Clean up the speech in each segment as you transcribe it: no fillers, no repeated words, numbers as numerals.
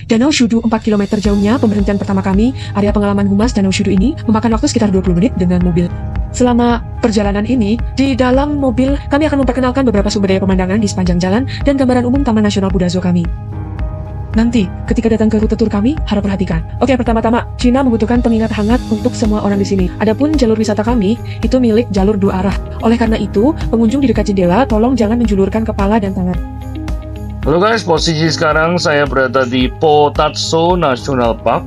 Danau Shudu 4 km jauhnya pemberhentian pertama kami. Area pengalaman humas Danau Shudu ini memakan waktu sekitar 20 menit dengan mobil. Selama perjalanan ini, di dalam mobil kami akan memperkenalkan beberapa sumber daya pemandangan di sepanjang jalan dan gambaran umum Taman Nasional Budazo kami. Nanti, ketika datang ke rute tur kami, harap perhatikan. Oke, pertama-tama, Cina membutuhkan pengingat hangat untuk semua orang di sini. Adapun jalur wisata kami, itu milik jalur dua arah. Oleh karena itu, pengunjung di dekat jendela, tolong jangan menjulurkan kepala dan tangan. Halo guys, posisi sekarang saya berada di Potatso National Park.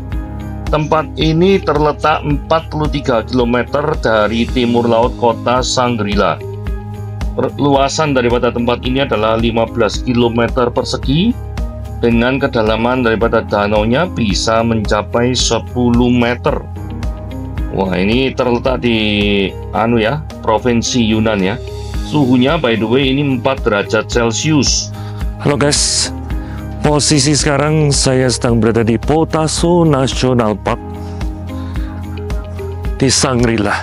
Tempat ini terletak 43 km dari timur laut kota Shangri-La. Luasan daripada tempat ini adalah 15 km persegi, dengan kedalaman daripada danaunya bisa mencapai 10 meter. Wah, ini terletak di Provinsi Yunnan ya. Suhunya by the way ini 4 derajat Celcius. Halo guys, posisi sekarang saya sedang berada di Potatso National Park di Shangri-La.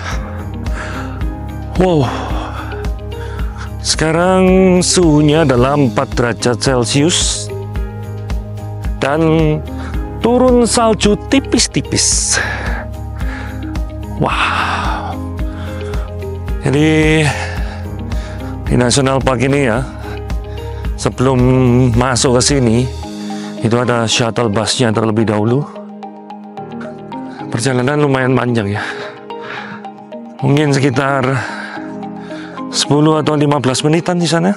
Wow, sekarang suhunya adalah 4 derajat Celcius dan turun salju tipis-tipis. Wow. Jadi di National Park ini ya, sebelum masuk ke sini itu ada shuttle busnya terlebih dahulu. Perjalanan lumayan panjang ya, mungkin sekitar 10 atau 15 menitan di sana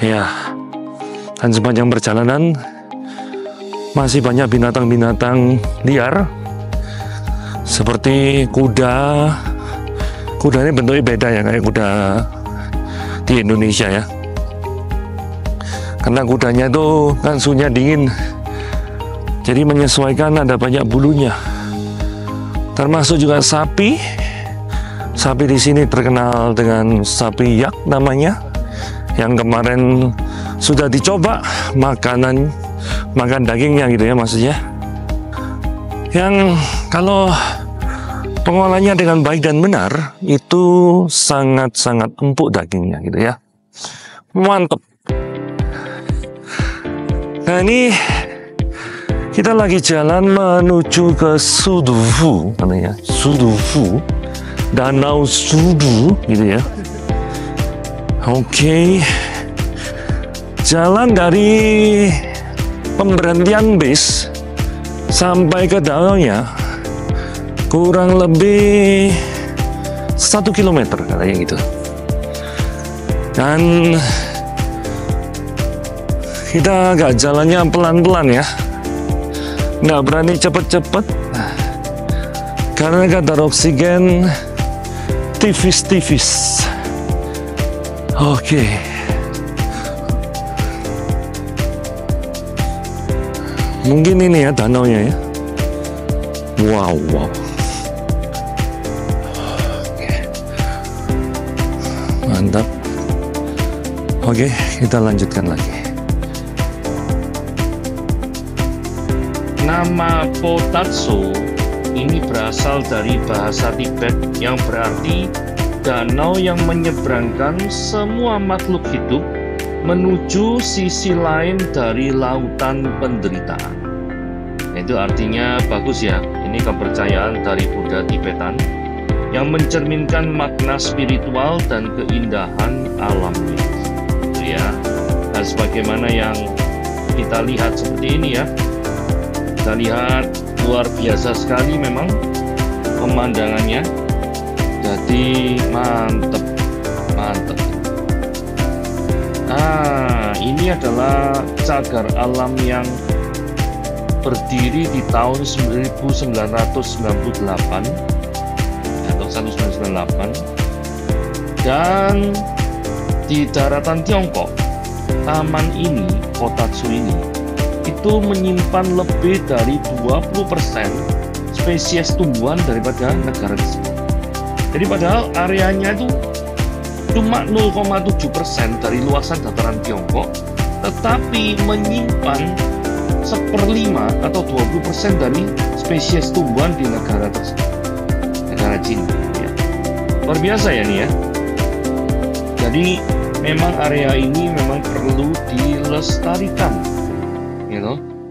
ya. Dan sepanjang perjalanan masih banyak binatang-binatang liar seperti kuda. Kuda ini bentuknya beda ya, kayak kuda di Indonesia ya, karena kudanya itu kan suhunya dingin, jadi menyesuaikan ada banyak bulunya. Termasuk juga sapi. Sapi di sini terkenal dengan sapi yak namanya, yang kemarin sudah dicoba makan dagingnya gitu ya, maksudnya yang kalau pengolahannya dengan baik dan benar itu sangat-sangat empuk dagingnya gitu ya, mantep. Nah, ini kita lagi jalan menuju ke Sudufu, namanya Sudufu, Danau Shudu gitu ya. Oke. Jalan dari pemberhentian bis sampai ke danaunya kurang lebih 1 kilometer katanya gitu. Dan kita agak jalannya pelan-pelan ya, nggak berani cepet-cepet karena kadar oksigen tipis-tipis. Oke. Mungkin ini ya danaunya ya. Wow. Oke. Mantap. Oke, kita lanjutkan lagi. Nama Potatso ini berasal dari bahasa Tibet yang berarti danau yang menyeberangkan semua makhluk hidup menuju sisi lain dari lautan penderitaan. Itu artinya bagus ya, ini kepercayaan dari Buddha Tibetan yang mencerminkan makna spiritual dan keindahan alamnya. Itu ya, dan sebagaimana yang kita lihat seperti ini ya, kita lihat luar biasa sekali memang pemandangannya. Jadi mantep. Ini adalah cagar alam yang berdiri di tahun 1998 atau 1998, dan di daratan Tiongkok. Taman ini, Potatso ini, itu menyimpan lebih dari 20% spesies tumbuhan daripada negara tersebut. Jadi padahal areanya itu cuma 0,7% dari luasan dataran Tiongkok, tetapi menyimpan 1/5 atau 20% dari spesies tumbuhan di negara tersebut, negara Cina ya. Luar biasa ya nih ya. Jadi memang area ini memang perlu dilestarikan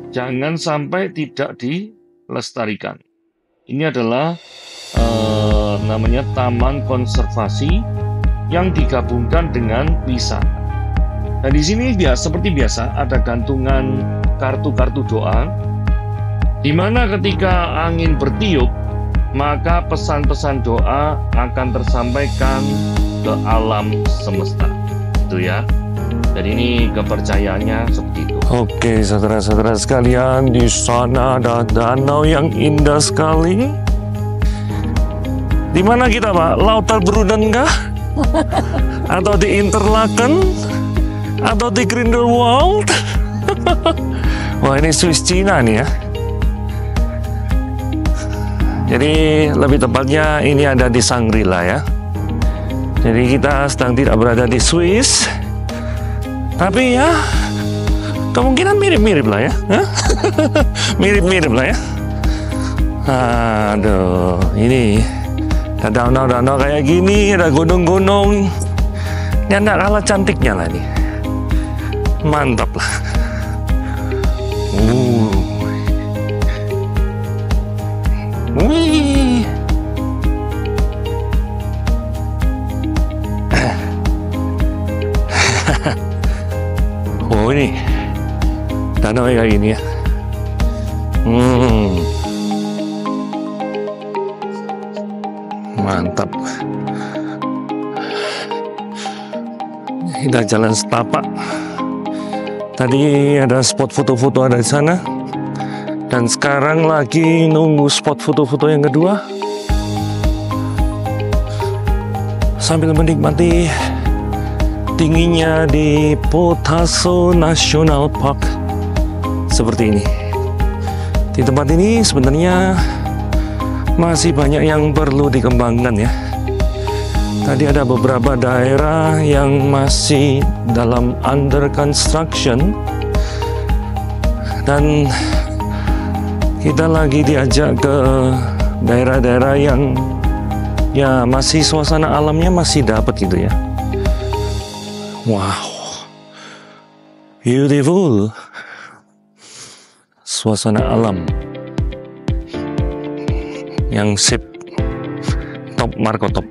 Jangan sampai tidak dilestarikan. Ini adalah namanya taman konservasi yang digabungkan dengan wisata. Nah, di sini seperti biasa ada gantungan kartu-kartu doa, di mana ketika angin bertiup, maka pesan-pesan doa akan tersampaikan ke alam semesta. Itu ya. Jadi ini kepercayaannya seperti itu. Oke, saudara-saudara sekalian, di sana ada danau yang indah sekali. Di mana kita, Pak? Lauter Bruden kah? Atau di Interlaken? Atau di Grindelwald? Wah, ini Swiss Cina nih ya. Jadi lebih tepatnya ini ada di Shangri-La ya. Jadi kita sedang tidak berada di Swiss, tapi ya kemungkinan mirip-mirip lah ya. Mirip-mirip lah ya. Aduh, ini ada danau-danau kayak gini, ada gunung-gunung. Ini nggak kalah cantiknya lah ini. Mantap lah. Wih. Oh, ini danau kayak gini ya. Mantap. Kita jalan setapak. Tadi ada spot foto-foto ada di sana. Dan sekarang lagi nunggu spot foto-foto yang kedua. Sambil menikmati dinginnya di Potasso National Park. Seperti ini. Di tempat ini sebenarnya masih banyak yang perlu dikembangkan ya. Tadi ada beberapa daerah yang masih dalam under construction. Dan kita lagi diajak ke daerah-daerah yang ya masih suasana alamnya masih dapat gitu ya. Wow, beautiful suasana alam yang sip, top Marco top.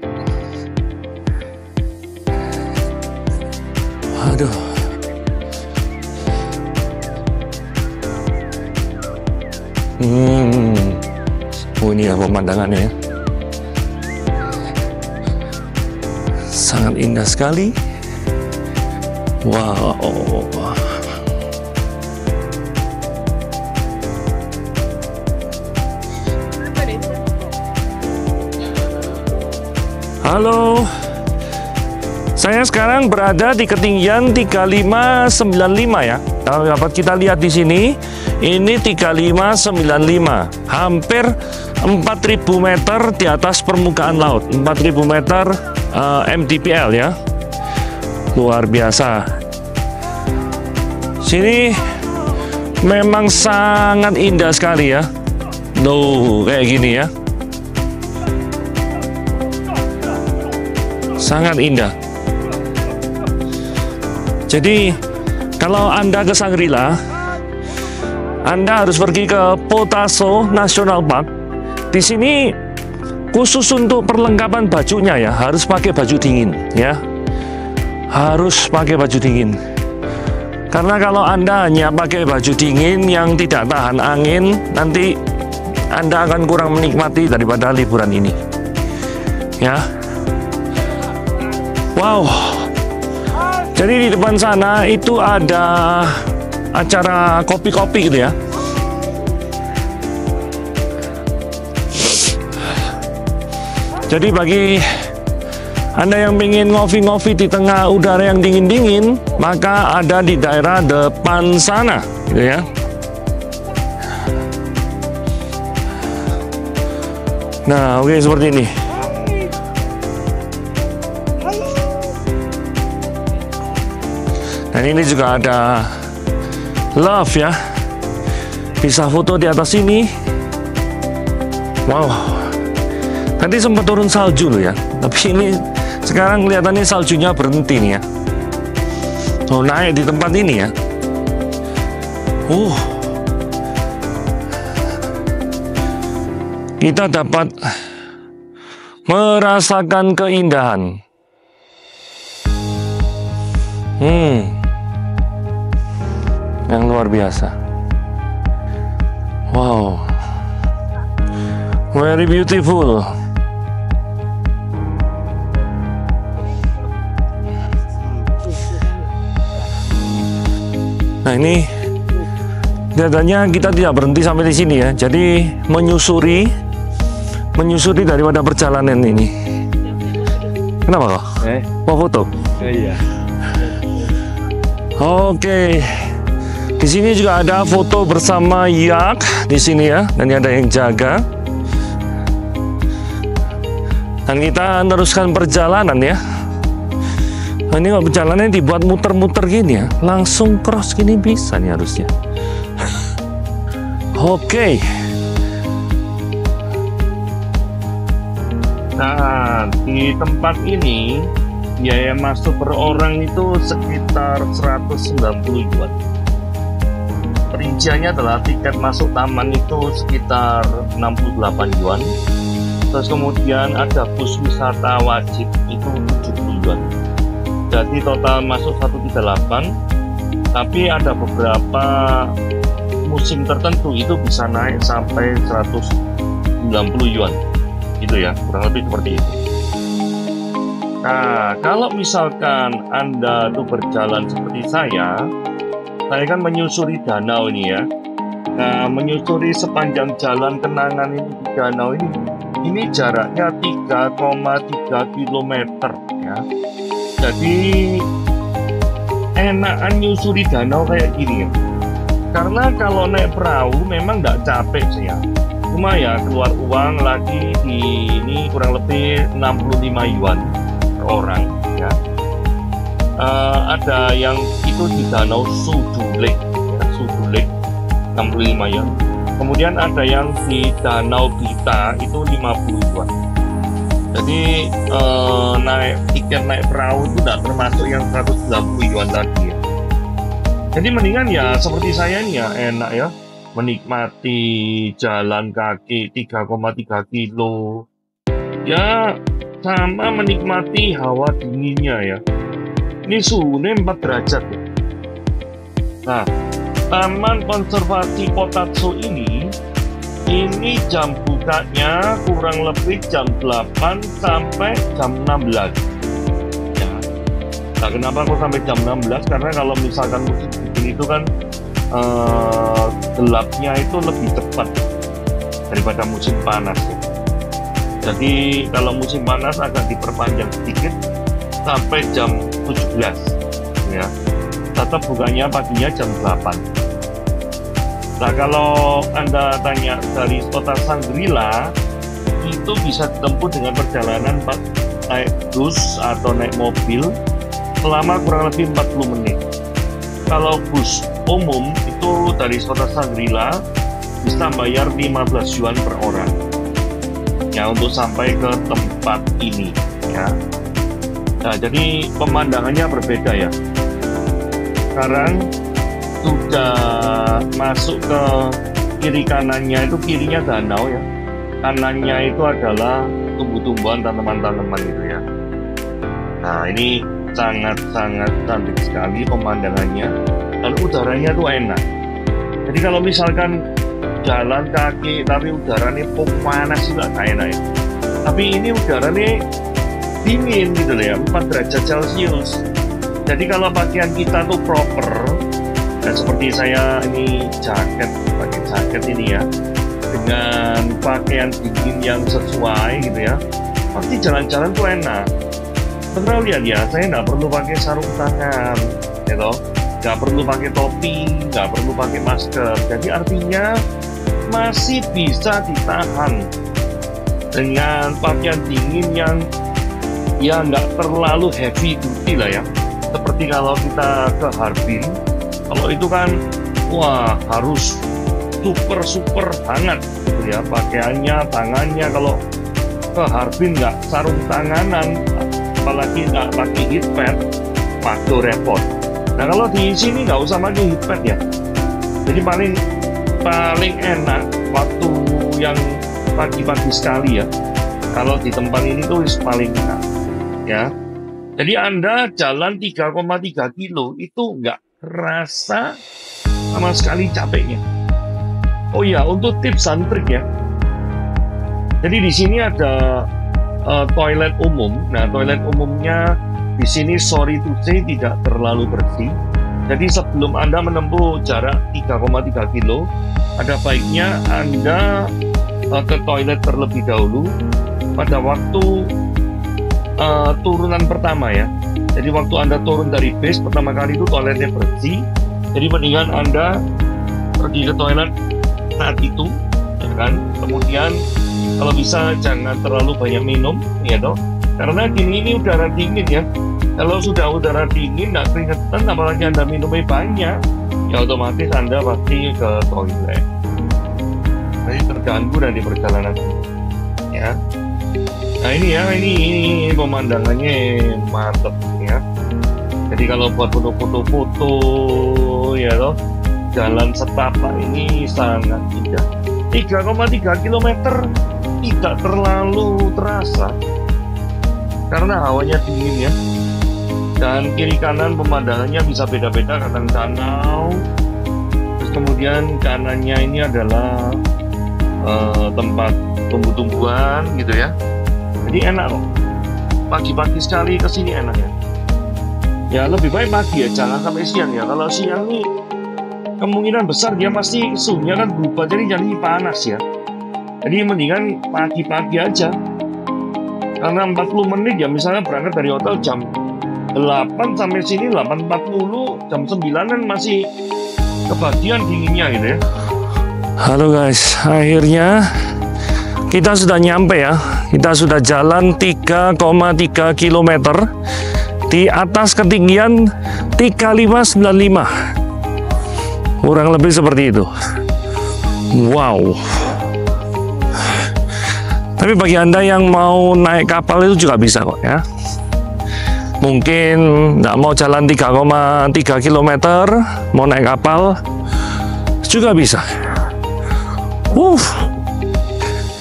Waduh. Oh, ini ya pemandangannya ya. Sangat indah sekali. Wow. Halo. Saya sekarang berada di ketinggian 3595 ya. Kalau dapat kita lihat di sini, ini 3595, hampir 4.000 meter di atas permukaan laut, 4.000 meter mdpl ya, luar biasa. Sini memang sangat indah sekali ya, kayak gini ya, sangat indah. Jadi kalau Anda ke Shangri-La, Anda harus pergi ke Potasso National Park. Di sini khusus untuk perlengkapan bajunya ya, harus pakai baju dingin ya. Harus pakai baju dingin. Karena kalau Anda hanya pakai baju dingin yang tidak tahan angin, nanti Anda akan kurang menikmati daripada liburan ini. Ya. Wow. Jadi di depan sana itu ada acara kopi-kopi gitu ya. Jadi bagi Anda yang ingin ngopi-ngopi di tengah udara yang dingin-dingin, maka ada di daerah depan sana gitu ya. Nah, oke, seperti ini. Dan ini juga ada love ya, bisa foto di atas sini. Wow, tadi sempat turun salju loh ya, tapi ini sekarang kelihatannya saljunya berhenti nih ya. Oh, naik di tempat ini ya. Kita dapat merasakan keindahan. Yang luar biasa. Wow, very beautiful. Nah, ini kelihatannya kita tidak berhenti sampai di sini ya. Jadi menyusuri daripada perjalanan ini. Kenapa kok? Mau foto? Iya. Oke. Di sini juga ada foto bersama yak di sini ya, dan ada yang jaga. Dan kita teruskan perjalanan ya. Nah, ini kok perjalanannya dibuat muter-muter gini ya, langsung cross gini bisa nih harusnya. Oke. Nah, di tempat ini biaya masuk per orang itu sekitar 190 yuan. Perinciannya adalah tiket masuk taman itu sekitar 68 yuan. Terus kemudian ada bus wisata wajib itu 70 yuan. Jadi total masuk 138. Tapi ada beberapa musim tertentu itu bisa naik sampai 190 yuan. Gitu ya, kurang lebih seperti itu. Nah, kalau misalkan Anda tuh berjalan seperti saya kan menyusuri danau ini ya. Nah, menyusuri sepanjang jalan kenangan ini di danau ini jaraknya 3,3 km ya. Jadi enakan nyusuri danau kayak gini ya. Karena kalau naik perahu memang nggak capek sih ya. Cuma ya keluar uang lagi di ini kurang lebih 65 yuan per orang ya. Ada yang itu di danau Sudu Lake ya, Sudu Lake 65 yuan. Kemudian ada yang di danau Bita itu 50 yuan. Jadi tiket naik perahu itu tidak termasuk yang 190 yuan tadi ya. Jadi mendingan ya seperti saya nih ya, enak ya, menikmati jalan kaki 3,3 kilo ya, sama menikmati hawa dinginnya ya. Ini suhunya 4 derajat ya. Nah, Taman Konservasi Potatsu ini jam bukanya kurang lebih jam 8 sampai jam 16 ya. Nah, kenapa kok sampai jam 16? Karena kalau misalkan musim dingin itu kan gelapnya itu lebih cepat daripada musim panas ya. Jadi kalau musim panas agak diperpanjang sedikit sampai jam 17 ya. Tetap bukanya paginya jam 8. Nah, kalau Anda tanya dari kota Shangri-La itu bisa ditempuh dengan perjalanan naik bus atau naik mobil selama kurang lebih 40 menit. Kalau bus umum itu dari kota Shangri-La bisa bayar 15 yuan per orang ya untuk sampai ke tempat ini ya. Nah, jadi pemandangannya berbeda ya. Sekarang sudah masuk ke kiri kanannya, itu kirinya danau ya, kanannya itu adalah tumbuh-tumbuhan, tanaman-tanaman gitu ya. Nah, ini sangat-sangat cantik sekali pemandangannya dan udaranya tuh enak. Jadi kalau misalkan jalan kaki tapi udaranya panas juga kayak enak ya. Tapi ini udaranya dingin gitu ya, 4 derajat Celcius. Jadi kalau pakaian kita tuh proper, dan seperti saya ini pakai jaket ini ya, dengan pakaian dingin yang sesuai gitu ya, pasti jalan-jalan tuh enak. Pernah lihat ya, saya nggak perlu pakai sarung tangan, gitu, nggak perlu pakai topi, nggak perlu pakai masker. Jadi artinya masih bisa ditahan dengan pakaian dingin yang ya nggak terlalu heavy duty lah ya. Seperti kalau kita ke Harbin, kalau itu kan wah harus super hangat gitu ya pakaiannya, tangannya. Kalau ke Harbin nggak sarung tanganan, apalagi nggak pakai heatpad, waduh repot. Nah, kalau di sini nggak usah pakai heatpad ya, Jadi paling enak waktu yang pagi-pagi sekali ya. Kalau di tempat ini tuh paling enak ya. Jadi Anda jalan 3,3 kilo itu nggak rasa sama sekali capeknya. Oh ya, untuk tips and trik ya. Jadi di sini ada toilet umum. Nah, toilet umumnya di sini sorry to say tidak terlalu bersih. Jadi sebelum Anda menempuh jarak 3,3 kilo, ada baiknya Anda ke toilet terlebih dahulu pada waktu turunan pertama ya. Jadi waktu Anda turun dari base pertama kali itu toiletnya bersih. Jadi mendingan Anda pergi ke toilet saat itu, ya kan? Kemudian kalau bisa jangan terlalu banyak minum, ya toh. Karena ini udara dingin ya. Kalau sudah udara dingin, nggak keringetan, apalagi Anda minumnya banyak, ya otomatis Anda pasti ke toilet. Jadi terganggu nanti perjalanan, ya. Nah ini pemandangannya mantep ya. Jadi kalau buat foto-foto, ya loh, jalan setapak ini sangat indah. 3,3 km tidak terlalu terasa karena hawanya dingin ya. Dan kiri kanan pemandangannya bisa beda-beda, kadang danau, terus kemudian kanannya ini adalah tempat tumbuh-tumbuhan gitu ya. Jadi enak loh, pagi-pagi sekali kesini enak ya. Ya lebih baik pagi ya, jangan sampai siang ya. Kalau siang nih kemungkinan besar dia pasti suhunya kan berubah jadi panas ya. Jadi mendingan pagi-pagi aja. Karena 40 menit ya, misalnya berangkat dari hotel jam 8 sampai sini 8.40, jam 9-an masih kebagian dinginnya gitu ya. Halo guys, akhirnya kita sudah nyampe ya. Kita sudah jalan 3,3 km di atas ketinggian 3595. Kurang lebih seperti itu. Wow. Tapi bagi Anda yang mau naik kapal itu juga bisa kok ya. Mungkin nggak mau jalan 3,3 km, mau naik kapal juga bisa.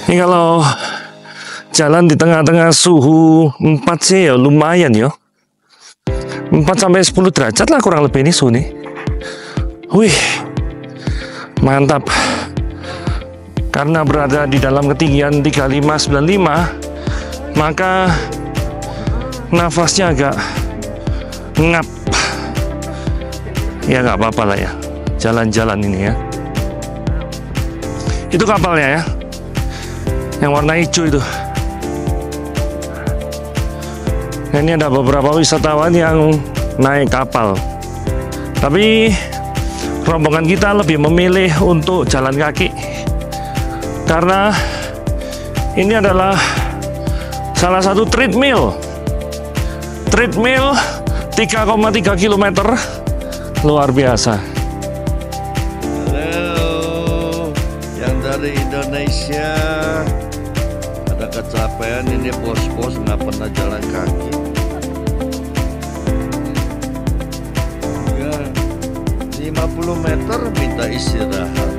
Ini kalau jalan di tengah-tengah suhu 4 sih ya lumayan ya. 4 sampai 10 derajat lah kurang lebih ini suhu nih. Wih, mantap. Karena berada di dalam ketinggian 3595, maka nafasnya agak ngap. Ya nggak apa-apa lah ya, jalan-jalan ini ya. Itu kapalnya ya, yang warna hijau itu. Nah, ini ada beberapa wisatawan yang naik kapal. Tapi rombongan kita lebih memilih untuk jalan kaki. Karena ini adalah salah satu treadmill 3,3 km, luar biasa. Halo, yang dari Indonesia. Ada kecapean ini bos-bos, nggak pernah jalan kaki. Ya, 50 meter minta istirahat.